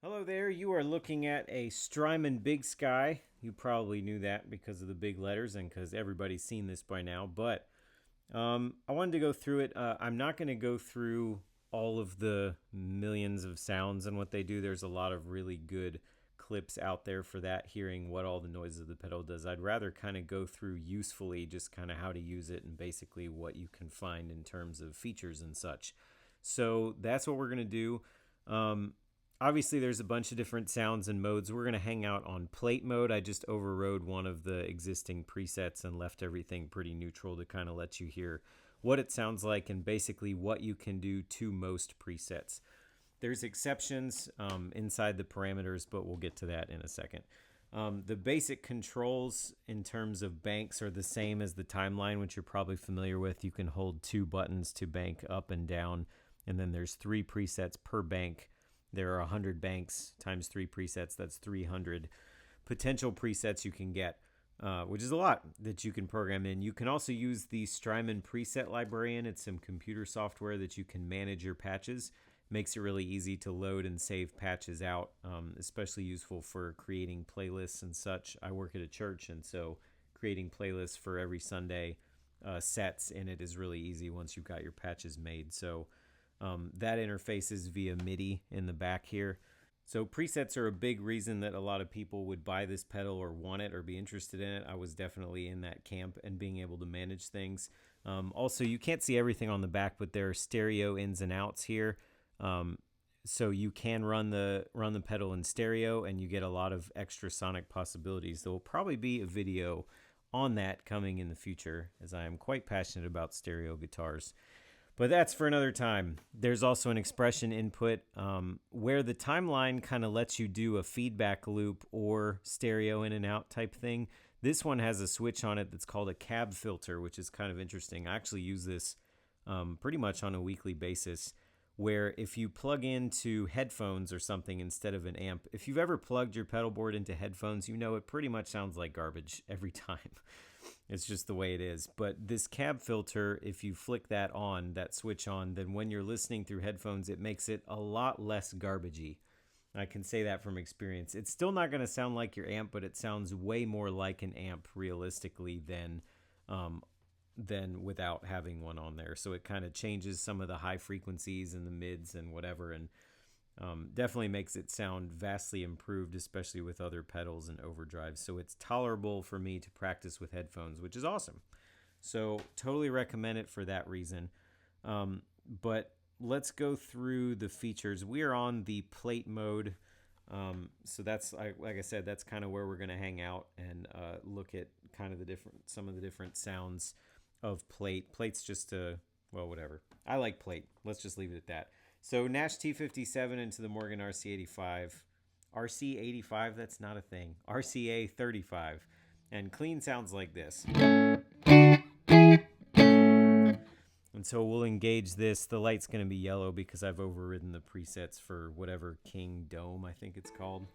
Hello there, you are looking at a Strymon Big Sky. You probably knew that because of the big letters and because everybody's seen this by now, but I wanted to go through it. I'm not going to go through all of the millions of sounds and what they do. There's a lot of really good clips out there for that, hearing what all the noise of the pedal does. I'd rather kind of go through usefully just kind of how to use it and basically what you can find in terms of features and such. So that's what we're going to do. Um, Obviously, there's a bunch of different sounds and modes. We're going to hang out on plate mode. I just overrode one of the existing presets and left everything pretty neutral to kind of let you hear what it sounds like and basically what you can do to most presets. There's exceptions inside the parameters, but we'll get to that in a second. The basic controls in terms of banks are the same as the timeline, which you're probably familiar with. You can hold two buttons to bank up and down, and then there's three presets per bank. There are 100 banks times three presets. That's 300 potential presets you can get, which is a lot that you can program in. You can also use the Strymon Preset Librarian. It's some computer software that you can manage your patches. Makes it really easy to load and save patches out, especially useful for creating playlists and such. I work at a church, and so creating playlists for every Sunday sets in it is really easy once you've got your patches made. So that interface is via MIDI in the back here. So presets are a big reason that a lot of people would buy this pedal or want it or be interested in it. I was definitely in that camp and being able to manage things. Also, you can't see everything on the back, but there are stereo ins and outs here. So you can run the pedal in stereo and you get a lot of extra sonic possibilities. There will probably be a video on that coming in the future, as I am quite passionate about stereo guitars. But that's for another time. There's also an expression input where the timeline kind of lets you do a feedback loop or stereo in and out type thing. This one has a switch on it that's called a cab filter, which is kind of interesting. I actually use this pretty much on a weekly basis, where if you plug into headphones or something instead of an amp, if you've ever plugged your pedal board into headphones, you know it pretty much sounds like garbage every time. It's just the way it is. But this cab filter, if you flick that on, that switch on, then when you're listening through headphones, it makes it a lot less garbagey. I can say that from experience. It's still not going to sound like your amp, but it sounds way more like an amp realistically than without having one on there. So it kind of changes some of the high frequencies and the mids and whatever, and definitely makes it sound vastly improved, especially with other pedals and overdrives. So it's tolerable for me to practice with headphones, which is awesome. So totally recommend it for that reason. But let's go through the features. We are on the plate mode. So that's, like I said, that's kind of where we're going to hang out and look at kind of some of the different sounds of plate. Plate's just well, whatever. I like plate. Let's just leave it at that. So Nash T57 into the Morgan RC85. RC85, that's not a thing. RCA 35. And clean sounds like this. And so we'll engage this. The light's going to be yellow because I've overridden the presets for whatever King Dome, I think it's called.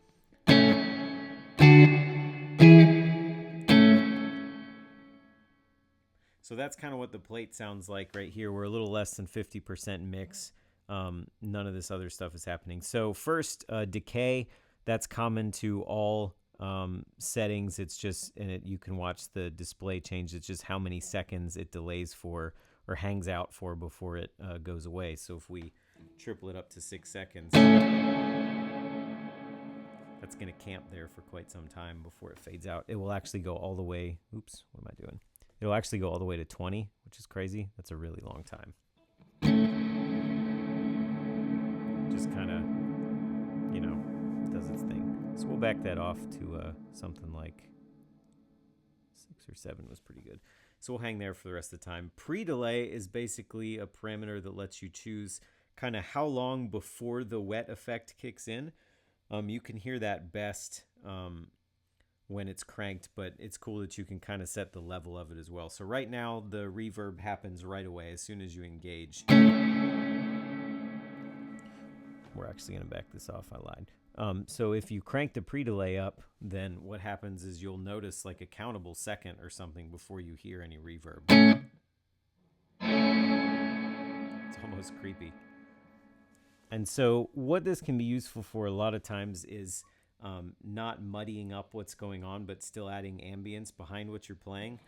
So that's kind of what the plate sounds like right here. We're a little less than 50% mix. None of this other stuff is happening. So first, decay, that's common to all settings. It's just, you can watch the display change. It's just how many seconds it delays for or hangs out for before it goes away. So if we triple it up to 6 seconds, that's going to camp there for quite some time before it fades out. It will actually go all the way. Oops, what am I doing? It'll actually go all the way to 20, which is crazy. That's a really long time. Just kind of, does its thing. So we'll back that off to something like 6 or 7 was pretty good. So we'll hang there for the rest of the time. Pre-delay is basically a parameter that lets you choose kind of how long before the wet effect kicks in. You can hear that best when it's cranked, but it's cool that you can kind of set the level of it as well. So right now, the reverb happens right away as soon as you engage. We're actually going to back this off. I lied. So if you crank the pre-delay up, then what happens is you'll notice like a countable second or something before you hear any reverb. It's almost creepy. And so what this can be useful for a lot of times is not muddying up what's going on, but still adding ambience behind what you're playing.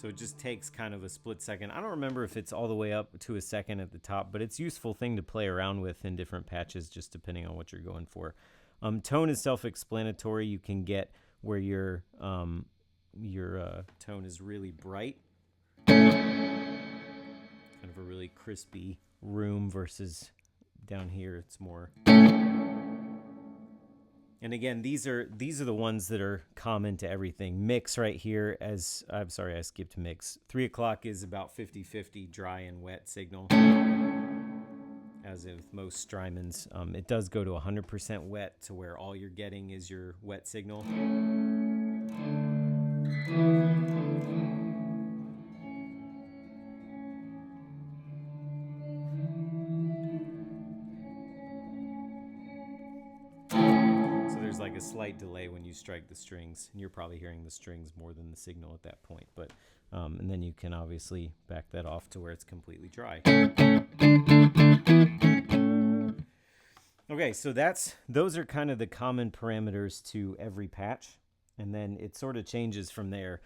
So it just takes kind of a split second. I don't remember if it's all the way up to a second at the top, but it's a useful thing to play around with in different patches, just depending on what you're going for. Tone is self-explanatory. You can get where your tone is really bright, kind of a really crispy room, versus down here it's more. And again, these are the ones that are common to everything. Mix right here, as I'm sorry, I skipped mix. 3 o'clock is about 50-50 dry and wet signal. As with most Strymons, it does go to 100% wet, to where all you're getting is your wet signal. There's like a slight delay when you strike the strings, and you're probably hearing the strings more than the signal at that point. But and then you can obviously back that off to where it's completely dry. Okay, so those are kind of the common parameters to every patch, and then it sort of changes from there.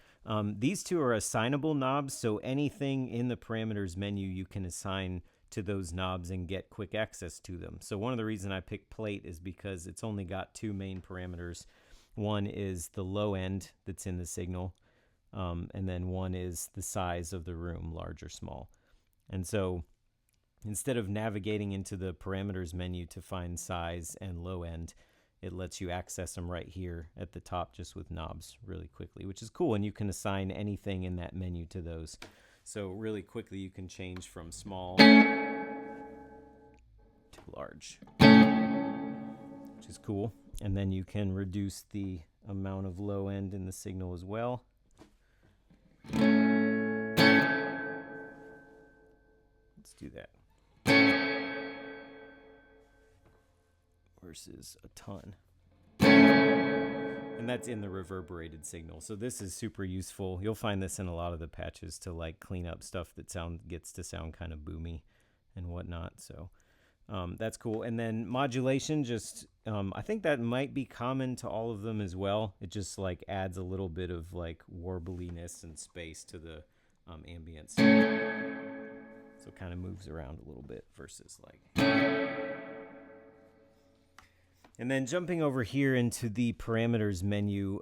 These two are assignable knobs, so anything in the parameters menu you can assign to those knobs and get quick access to them. So one of the reasons I picked plate is because it's only got two main parameters. One is the low end that's in the signal, and then one is the size of the room, large or small. And so instead of navigating into the parameters menu to find size and low end, it lets you access them right here at the top just with knobs really quickly, which is cool. And you can assign anything in that menu to those. So really quickly you can change from small to large, which is cool. And then you can reduce the amount of low end in the signal as well. Let's do that. Versus a ton. And that's in the reverberated signal. So this is super useful. You'll find this in a lot of the patches to like clean up stuff that gets to sound kind of boomy and whatnot. So that's cool. And then modulation, just I think that might be common to all of them as well. It just like adds a little bit of like warbliness and space to the ambience. So it kind of moves around a little bit versus like. And then jumping over here into the parameters menu,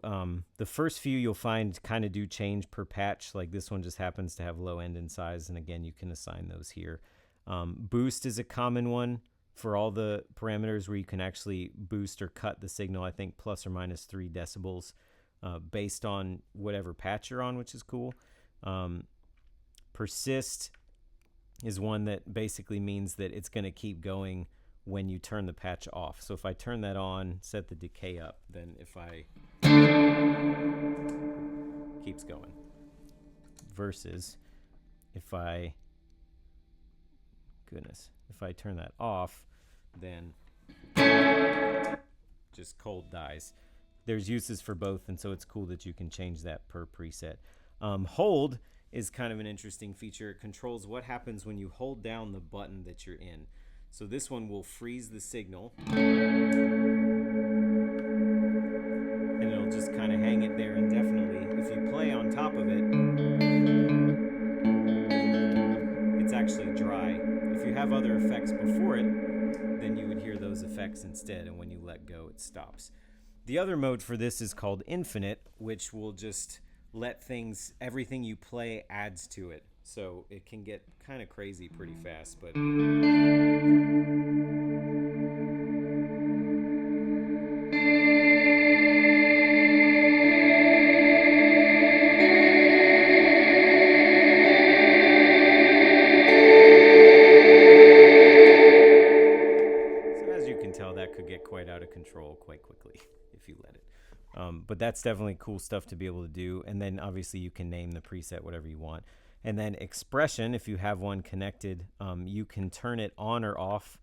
the first few you'll find kind of do change per patch. Like this one just happens to have low end and size, and again, you can assign those here. Boost is a common one for all the parameters, where you can actually boost or cut the signal, I think plus or minus 3 decibels based on whatever patch you're on, which is cool. Persist is one that basically means that it's going to keep going when you turn the patch off. So if I turn that on, set the decay up, then if I keeps going. Versus if I turn that off, then just cold dies. There's uses for both, and so it's cool that you can change that per preset. Hold is kind of an interesting feature. It controls what happens when you hold down the button that you're in. So this one will freeze the signal, and it'll just kind of hang it there indefinitely. If you play on top of it, it's actually dry. If you have other effects before it, then you would hear those effects instead, and when you let go, it stops. The other mode for this is called infinite, which will just let everything you play adds to it. So it can get kind of crazy pretty fast, but that could get quite out of control quite quickly if you let it. But that's definitely cool stuff to be able to do. And then obviously you can name the preset whatever you want. And then expression, if you have one connected, you can turn it on or off,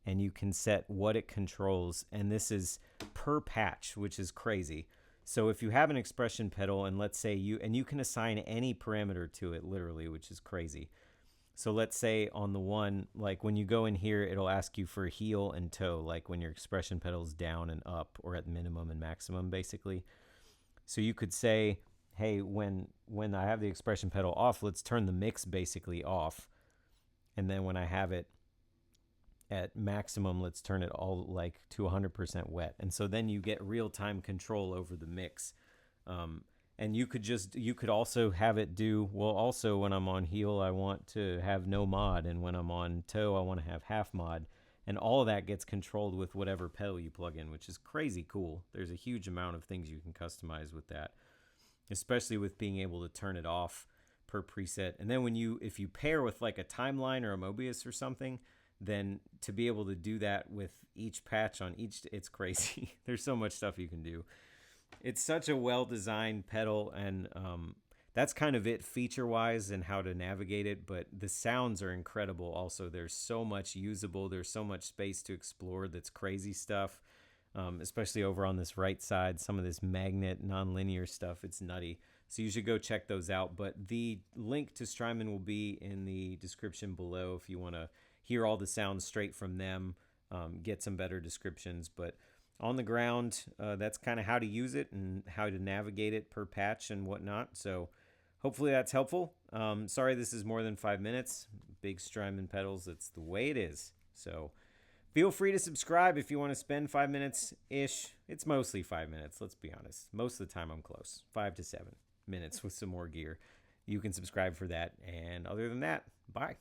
and you can set what it controls. And this is per patch, which is crazy. So if you have an expression pedal, and let's say you can assign any parameter to it literally, which is crazy. So let's say on the one, like when you go in here, it'll ask you for heel and toe, like when your expression pedal's down and up, or at minimum and maximum, basically. So you could say, hey, when I have the expression pedal off, let's turn the mix basically off. And then when I have it at maximum, let's turn it all like to 100% wet. And so then you get real-time control over the mix. And you could also have it do, well, also when I'm on heel, I want to have no mod. And when I'm on toe, I want to have half mod. And all of that gets controlled with whatever pedal you plug in, which is crazy cool. There's a huge amount of things you can customize with that, especially with being able to turn it off per preset. And then if you pair with like a timeline or a Mobius or something, then to be able to do that with each patch on each, it's crazy. There's so much stuff you can do. It's such a well-designed pedal, and that's kind of it feature-wise and how to navigate it, but the sounds are incredible also. There's so much usable. There's so much space to explore that's crazy stuff, especially over on this right side. Some of this magnet non-linear stuff, it's nutty. So you should go check those out, but the link to Strymon will be in the description below if you want to hear all the sounds straight from them, get some better descriptions. But on the ground, that's kind of how to use it and how to navigate it per patch and whatnot. So hopefully that's helpful. Sorry this is more than 5 minutes. Big Strymon pedals, that's the way it is. So feel free to subscribe if you want to spend 5 minutes-ish. It's mostly 5 minutes, let's be honest. Most of the time I'm close, 5 to 7 minutes with some more gear. You can subscribe for that. And other than that, bye.